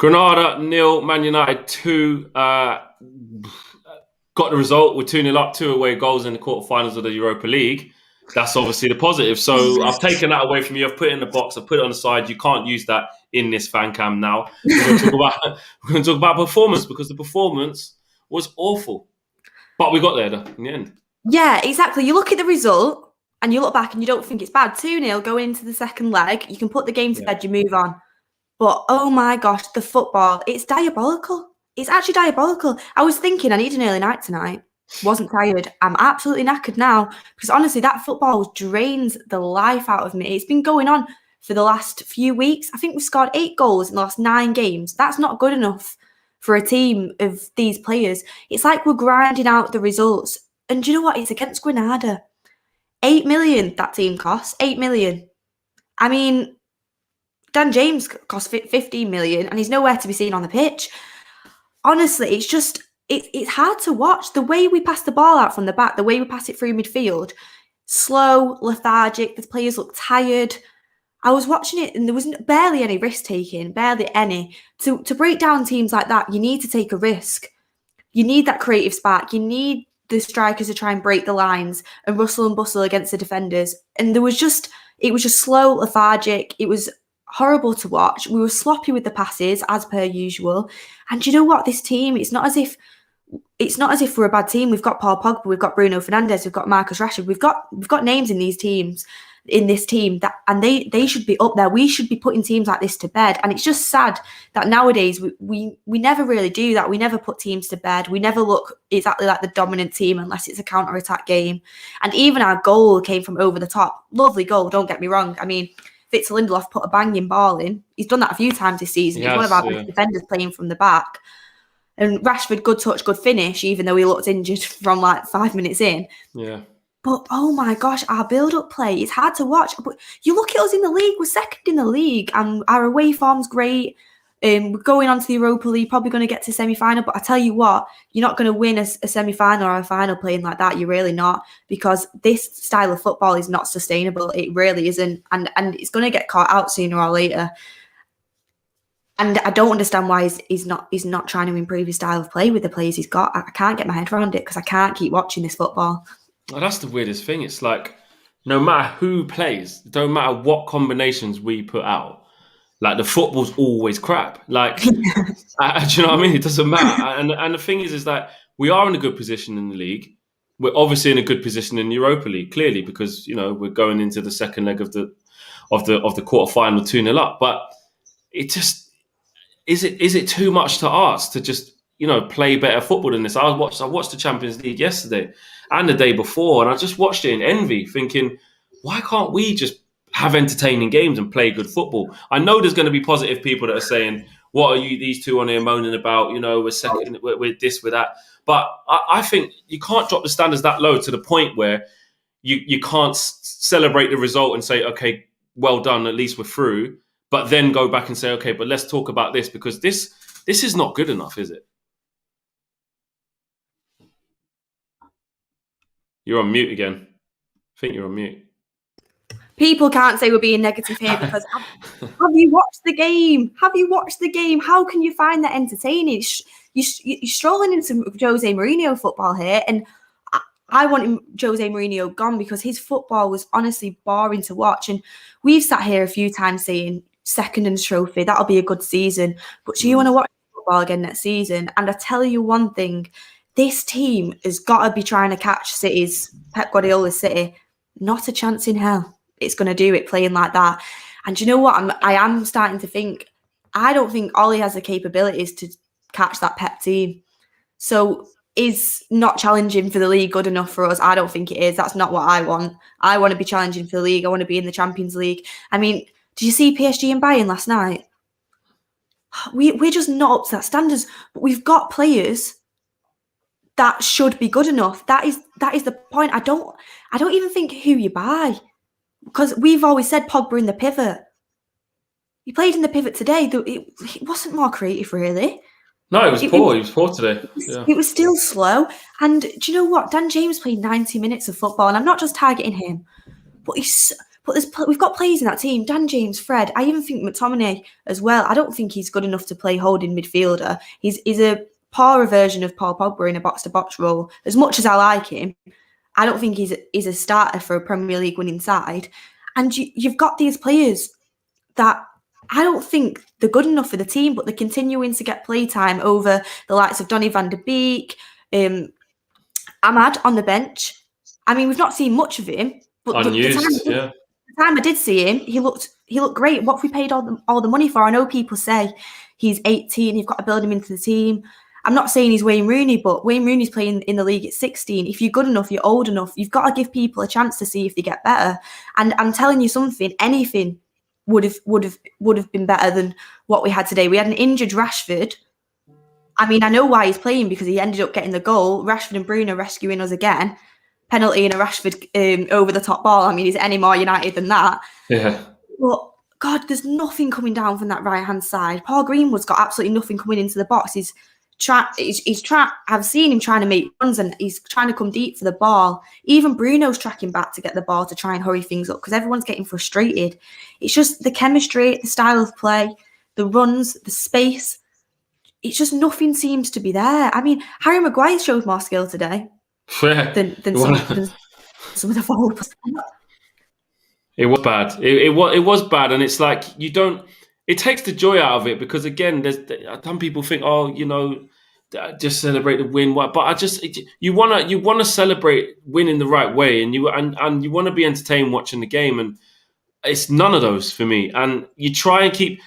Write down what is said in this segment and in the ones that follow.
Granada 0, Man United 2. Got the result. We're 2-0 up, 2 away goals in the quarterfinals of the Europa League. That's obviously the positive. So I've taken that away from you. I've put it in the box. I've put it on the side. You can't use that in this fan cam now. We're going to talk about performance, because the performance was awful. But we got there in the end. Yeah, exactly. You look at the result and you look back and you don't think it's bad. 2-0 going into the second leg. You can put the game to bed, you move on. But oh my gosh, the football, it's diabolical. It's actually diabolical. I was thinking I need an early night tonight. Wasn't tired. I'm absolutely knackered now, because honestly, that football drains the life out of me. It's been going on for the last few weeks. I think we've scored 8 goals in the last 9 games. That's not good enough for a team of these players. It's like we're grinding out the results. And do you know what? It's against Granada. 8 million that team costs. 8 million. I mean, Dan James cost 15 million and he's nowhere to be seen on the pitch. Honestly, it's just, it's hard to watch. The way we pass the ball out from the back, the way we pass it through midfield, slow, lethargic, the players look tired. I was watching it and there was barely any risk taking, barely any. To break down teams like that, you need to take a risk. You need that creative spark. You need the strikers to try and break the lines and rustle and bustle against the defenders. And it was just slow, lethargic. It was horrible to watch. We were sloppy with the passes as per usual. And you know what? This team, it's not as if we're a bad team. We've got Paul Pogba, we've got Bruno Fernandes, we've got Marcus Rashford, we've got names in this team that, and they should be up there. We should be putting teams like this to bed. And it's just sad that nowadays we never really do that. We never put teams to bed. We never look exactly like the dominant team unless it's a counter-attack game. And even our goal came from over the top. Lovely goal, don't get me wrong. I mean, Victor Lindelof put a banging ball in. He's done that a few times this season. He's one of our best defenders playing from the back. And Rashford, good touch, good finish, even though he looked injured from like 5 minutes in. Yeah. But oh my gosh, our build-up play, it's hard to watch. But you look at us in the league, we're second in the league and our away form's great. We're going on to the Europa League, probably going to get to semi-final. But I tell you what, you're not going to win a semi-final or a final playing like that. You're really not, because this style of football is not sustainable. It really isn't. And it's going to get caught out sooner or later. And I don't understand why he's not trying to improve his style of play with the players he's got. I can't get my head around it because I can't keep watching this football. Well, that's the weirdest thing. It's like, no matter who plays, it don't matter what combinations we put out, like the football's always crap. Like, do you know what I mean? It doesn't matter. And the thing is that we are in a good position in the league. We're obviously in a good position in the Europa League, clearly, because we're going into the second leg of the quarterfinal 2-0 up. But it just is it too much to ask to just play better football than this? I watched the Champions League yesterday and the day before, and I just watched it in envy, thinking, why can't we just have entertaining games and play good football? I know there's going to be positive people that are saying, what are you, these two on here moaning about? We're second, we're this, we're that. But I think you can't drop the standards that low to the point where you can't celebrate the result and say, okay, well done, at least we're through. But then go back and say, okay, but let's talk about this, because this is not good enough, is it? You're on mute again. I think you're on mute. People can't say we're being negative here because have you watched the game? Have you watched the game? How can you find that entertaining? You're strolling into Jose Mourinho football here, and I want Jose Mourinho gone because his football was honestly boring to watch. And we've sat here a few times saying second in the trophy, that'll be a good season. But do you want to watch football again next season? And I tell you one thing, this team has got to be trying to catch Pep Guardiola's City. Not a chance in hell it's going to do it playing like that. And you know what? I am starting to think, I don't think Ollie has the capabilities to catch that Pep team. So is not challenging for the league good enough for us? I don't think it is. That's not what I want. I want to be challenging for the league. I want to be in the Champions League. I mean, did you see PSG and Bayern last night? We're just not up to that standards. But we've got players that should be good enough. That is the point. I don't even think who you buy, because we've always said Pogba in the pivot. He played in the pivot today. It wasn't more creative, really. No, it was poor. He was poor today. It was still slow. And do you know what? Dan James played 90 minutes of football, and I'm not just targeting him, but But we've got players in that team. Dan James, Fred. I even think McTominay as well. I don't think he's good enough to play holding midfielder. He's a poorer version of Paul Pogba in a box-to-box role. As much as I like him, I don't think he's a starter for a Premier League winning side. And you've got these players that I don't think they're good enough for the team, but they're continuing to get playtime over the likes of Donny van de Beek, Ahmad on the bench. I mean, we've not seen much of him, but the time I did see him, he looked great. What have we paid all the money for? I know people say he's 18, you've got to build him into the team. I'm not saying he's Wayne Rooney, but Wayne Rooney's playing in the league at 16. If you're good enough, you're old enough, you've got to give people a chance to see if they get better. And I'm telling you something, anything would have been better than what we had today. We had an injured Rashford. I mean, I know why he's playing, because he ended up getting the goal. Rashford and Bruno rescuing us again. Penalty and a Rashford over the top ball. I mean, is it any more United than that? Yeah. But God, there's nothing coming down from that right hand side. Paul Greenwood's got absolutely nothing coming into the box. He's trying. I've seen him trying to make runs, and he's trying to come deep for the ball. Even Bruno's tracking back to get the ball to try and hurry things up, because everyone's getting frustrated. It's just the chemistry, the style of play, the runs, the space. It's just nothing seems to be there. I mean, Harry Maguire showed more skill today than some of the forwards. It was bad. It was bad, and it's like you don't. It takes the joy out of it, because again, there's some people think, just celebrate the win. But you wanna celebrate winning the right way, and you want to be entertained watching the game, and it's none of those for me. And you try and keep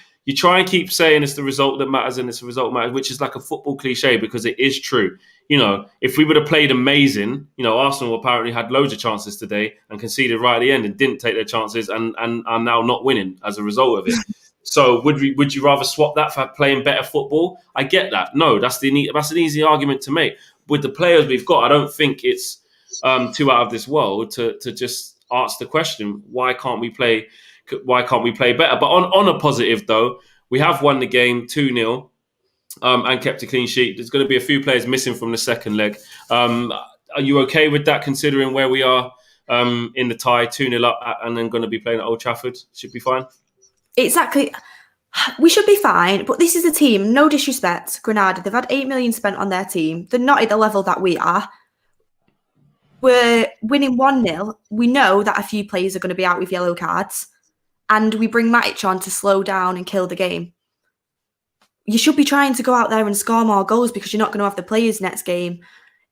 saying it's the result that matters, and it's the result that matters, which is like a football cliche, because it is true. If we would have played amazing, Arsenal apparently had loads of chances today and conceded right at the end and didn't take their chances and are now not winning as a result of it. So would you rather swap that for playing better football? I get that. No, that's an easy argument to make. With the players we've got, I don't think it's too out of this world to just ask the question, why can't we play better? But on a positive though, we have won the game 2-0. And kept a clean sheet. There's going to be a few players missing from the second leg. Are you okay with that, considering where we are in the tie, 2-0 up, and then going to be playing at Old Trafford? Should be fine. Exactly. We should be fine, but this is a team, no disrespect, Granada, they've had 8 million spent on their team. They're not at the level that we are. We're winning 1-0. We know that a few players are going to be out with yellow cards, and we bring Matic on to slow down and kill the game. You should be trying to go out there and score more goals, because you're not going to have the players next game.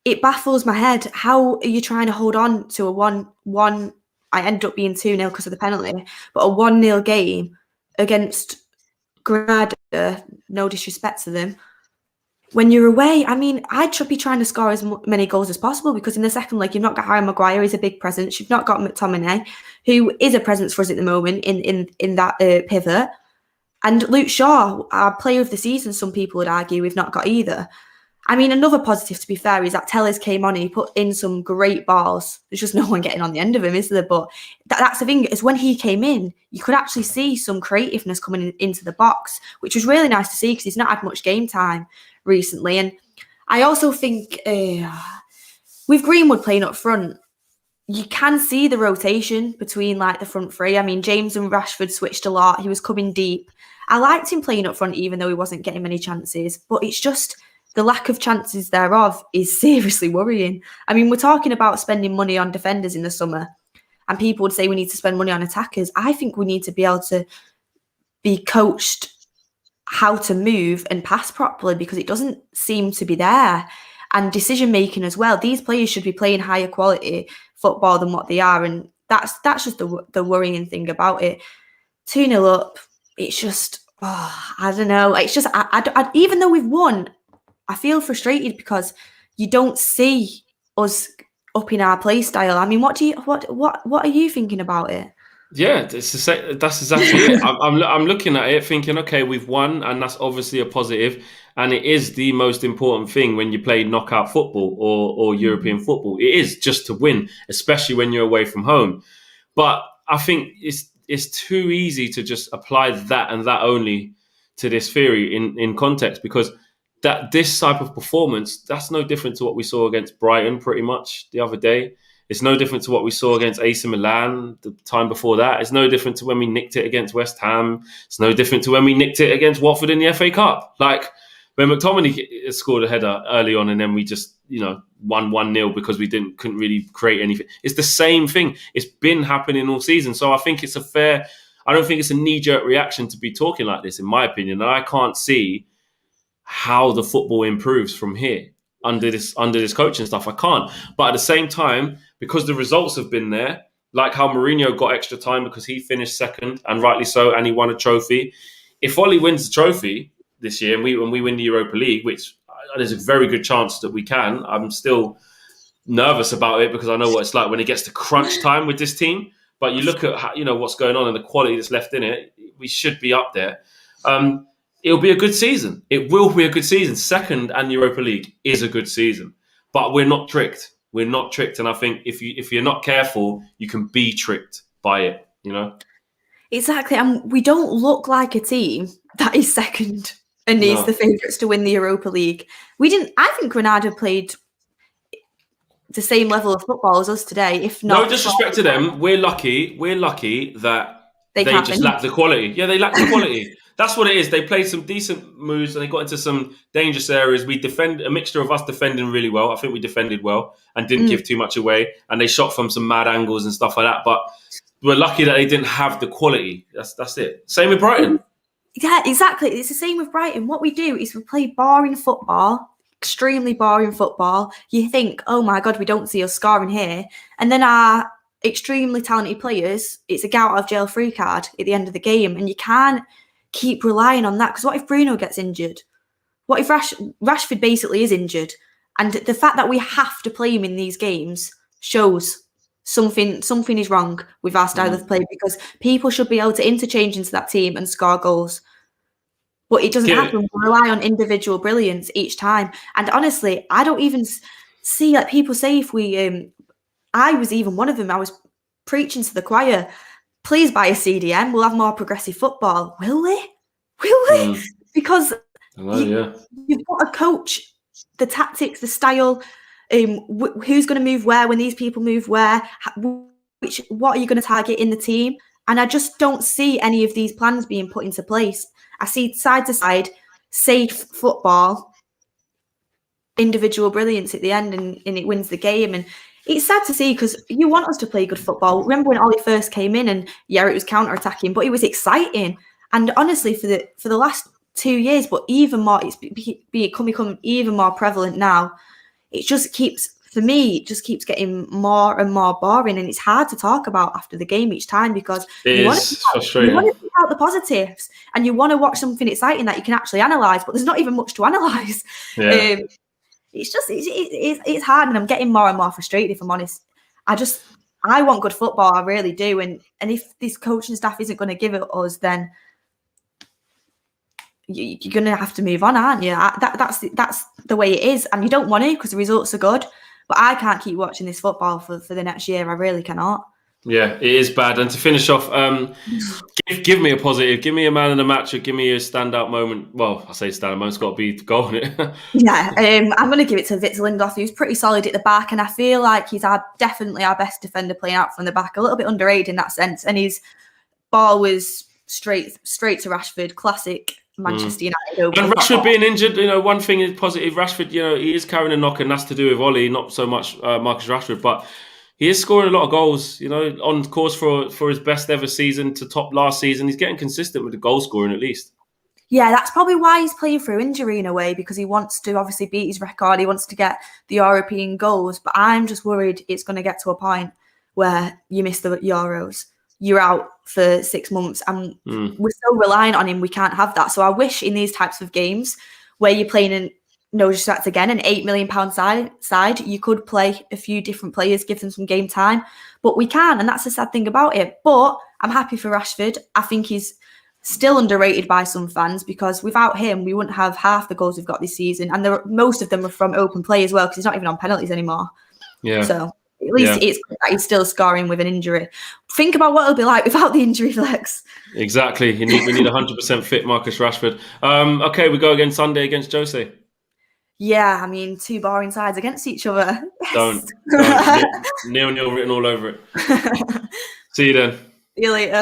It baffles my head. How are you trying to hold on to a 1-1? I ended up being 2-0 because of the penalty, but a 1-0 game against Granada, no disrespect to them. When you're away, I mean, I should be trying to score as many goals as possible, because in the second leg, you've not got Harry Maguire, he's a big presence. You've not got McTominay, who is a presence for us at the moment in that pivot. And Luke Shaw, our player of the season, some people would argue we've not got either. I mean, another positive, to be fair, is that Tellers came on and he put in some great balls. There's just no one getting on the end of him, is there? But that's the thing, is when he came in, you could actually see some creativeness coming into the box, which was really nice to see, because he's not had much game time recently. And I also think with Greenwood playing up front, you can see the rotation between like the front three. I mean, James and Rashford switched a lot. He was coming deep. I liked him playing up front, even though he wasn't getting many chances. But it's just the lack of chances thereof is seriously worrying. I mean, we're talking about spending money on defenders in the summer, and people would say we need to spend money on attackers. I think we need to be able to be coached how to move and pass properly, because it doesn't seem to be there. And decision-making as well. These players should be playing higher quality football than what they are. And that's just the worrying thing about it. 2-0 up, it's just, I don't know. It's just, I even though we've won, I feel frustrated, because you don't see us up in our play style. I mean, what are you thinking about it? Yeah, that's exactly it. I'm looking at it thinking, okay, we've won, and that's obviously a positive, and it is the most important thing when you play knockout football or European football. It is just to win, especially when you're away from home. But I think it's too easy to just apply that and that only to this theory in context, because this type of performance, that's no different to what we saw against Brighton pretty much the other day. It's no different to what we saw against AC Milan the time before that. It's no different to when we nicked it against West Ham. It's no different to when we nicked it against Watford in the FA Cup. Like when McTominay scored a header early on and then we just, won 1-0 because we couldn't really create anything. It's the same thing. It's been happening all season. So I think I don't think it's a knee-jerk reaction to be talking like this, in my opinion. And I can't see how the football improves from here under this coaching stuff. I can't. But at the same time, because the results have been there, like how Mourinho got extra time because he finished second, and rightly so, and he won a trophy. If Ollie wins the trophy this year and we win the Europa League, which there's a very good chance that we can, I'm still nervous about it because I know what it's like when it gets to crunch time with this team. But you look at how, what's going on and the quality that's left in it, we should be up there. It'll be a good season. It will be a good season. Second and Europa League is a good season. But we're not tricked. We're not tricked. And I think if you're not careful, you can be tricked by it, Exactly. And we don't look like a team that is second and needs the favourites to win the Europa League. I think Granada played the same level of football as us today, if not. No disrespect to them. We're lucky that they just lack the quality. Yeah, they lack the quality. That's what it is. They played some decent moves and they got into some dangerous areas. We defend a mixture of us defending really well. I think we defended well and didn't give too much away. And they shot from some mad angles and stuff like that. But we're lucky that they didn't have the quality. That's it. Same with Brighton. Yeah, exactly. It's the same with Brighton. What we do is we play boring football, extremely boring football. You think, oh my God, we don't see us scoring here. And then our extremely talented players, it's a get out of jail free card at the end of the game. And you can't keep relying on that, because what if Bruno gets injured? What if Rashford basically is injured? And the fact that we have to play him in these games shows something is wrong with our style of play, because people should be able to interchange into that team and score goals. But it doesn't happen. We rely on individual brilliance each time. And honestly, I don't even see, like people say, if we I was even one of them. I was preaching to the choir, please buy a CDM. We'll have more progressive football. Will we? Will we? Because you've got to coach the tactics, the style, who's going to move where when these people move where, what are you going to target in the team? And I just don't see any of these plans being put into place. I see side to side, safe football, individual brilliance at the end, and it wins the game. And it's sad to see, because you want us to play good football. Remember when Ollie first came in, and it was counter-attacking, but it was exciting. And honestly, for the last 2 years, but even more, it's become even more prevalent now. It just keeps getting more and more boring, and it's hard to talk about after the game each time, because you want to pick out the positives and you want to watch something exciting that you can actually analyse, but there's not even much to analyse. Yeah. It's hard, and I'm getting more and more frustrated, if I'm honest. I want good football, I really do, and if this coaching staff isn't going to give it us, then you're going to have to move on, aren't you? That's the way it is, and you don't want to, because the results are good. But I can't keep watching this football for the next year. I really cannot. Yeah, it is bad. And to finish off, give me a positive. Give me a man in the match, or give me a standout moment. Well, I say standout moment, it's got to be the goal in it. Yeah, I'm going to give it to Victor Lindelof, who's pretty solid at the back, and I feel like he's definitely our best defender playing out from the back. A little bit underrated in that sense, and his ball was straight to Rashford, classic Manchester United. And Rashford being injured, one thing is positive. Rashford, he is carrying a knock, and that's to do with Ollie, not so much Marcus Rashford, but he is scoring a lot of goals, on course for his best ever season, to top last season. He's getting consistent with the goal scoring, at least. Yeah, that's probably why he's playing through injury in a way, because he wants to obviously beat his record. He wants to get the European goals, but I'm just worried it's going to get to a point where you miss the Euros. You're out for 6 months, and we're so reliant on him. We can't have that. So I wish in these types of games where you're playing no disrespect again, an £8 million side, you could play a few different players, give them some game time, but we can, and that's the sad thing about it. But I'm happy for Rashford. I think he's still underrated by some fans, because without him, we wouldn't have half the goals we've got this season, and most of them are from open play as well, because he's not even on penalties anymore. Yeah. So at least it's good that he's still scoring with an injury. Think about what it'll be like without the injury flex. Exactly. We need 100% fit Marcus Rashford. Okay, we go again Sunday against Jose. Yeah, I mean, two boring sides against each other. Don't. 0-0 written all over it. See you then. See you later.